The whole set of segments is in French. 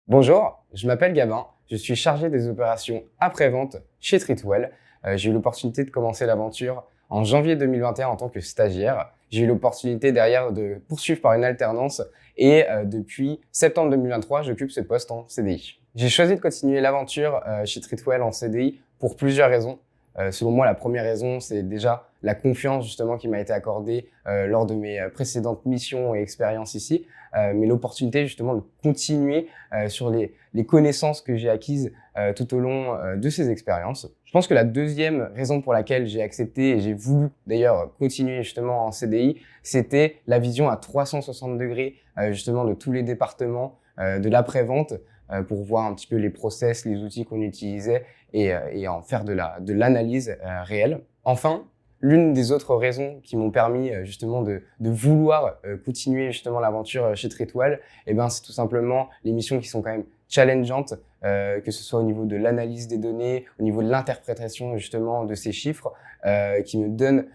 Bonjour, je m'appelle Gabin, je suis chargé des opérations après-vente chez Treatwell. J'ai eu l'opportunité de commencer l'aventure en janvier 2021 en tant que stagiaire. J'ai eu l'opportunité derrière de poursuivre par une alternance et depuis septembre 2023, j'occupe ce poste en CDI. J'ai choisi de continuer l'aventure chez Treatwell en CDI pour plusieurs raisons. Selon moi, la première raison, c'est déjà la confiance justement qui m'a été accordée lors de mes précédentes missions et expériences ici, mais l'opportunité justement de continuer sur les connaissances que j'ai acquises tout au long de ces expériences. Je pense que la deuxième raison pour laquelle j'ai accepté et j'ai voulu d'ailleurs continuer justement en CDI, c'était la vision à 360 degrés justement de tous les départements de l'après-vente pour voir un petit peu les process, les outils qu'on utilisait et en faire de l'analyse réelle. Enfin, l'une des autres raisons qui m'ont permis justement de vouloir continuer justement l'aventure chez Treatwell, c'est tout simplement les missions qui sont quand même challengeantes, que ce soit au niveau de l'analyse des données, au niveau de l'interprétation justement de ces chiffres, qui me donnent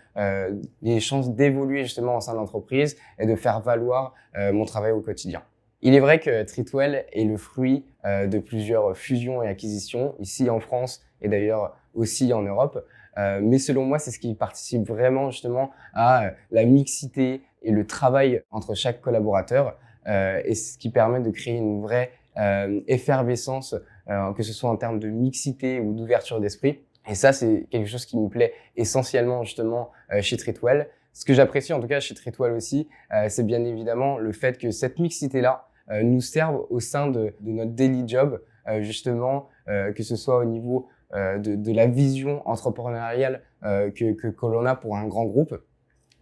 les chances d'évoluer justement au sein de l'entreprise et de faire valoir mon travail au quotidien. Il est vrai que Treatwell est le fruit de plusieurs fusions et acquisitions ici en France et d'ailleurs aussi en Europe. Mais selon moi, c'est ce qui participe vraiment justement à la mixité et le travail entre chaque collaborateur et ce qui permet de créer une vraie effervescence, que ce soit en termes de mixité ou d'ouverture d'esprit. Et ça, c'est quelque chose qui me plaît essentiellement justement chez Treatwell. Ce que j'apprécie en tout cas chez Treatwell aussi, c'est bien évidemment le fait que cette mixité-là nous serve au sein de notre daily job, justement, que ce soit au niveau de la vision entrepreneuriale que l'on a pour un grand groupe,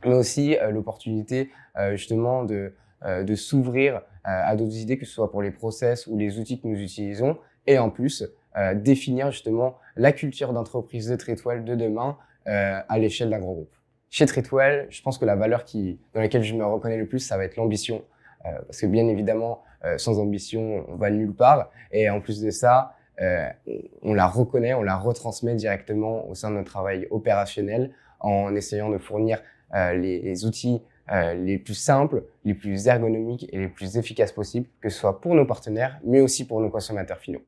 mais aussi l'opportunité justement de s'ouvrir à d'autres idées, que ce soit pour les process ou les outils que nous utilisons, et en plus définir justement la culture d'entreprise de Treatwell de demain à l'échelle d'un grand groupe. Chez Treatwell, je pense que la valeur dans laquelle je me reconnais le plus, ça va être l'ambition. Parce que bien évidemment, sans ambition, on va nulle part. Et en plus de ça, on la reconnaît, on la retransmet directement au sein de notre travail opérationnel en essayant de fournir les outils les plus simples, les plus ergonomiques et les plus efficaces possibles, que ce soit pour nos partenaires, mais aussi pour nos consommateurs finaux.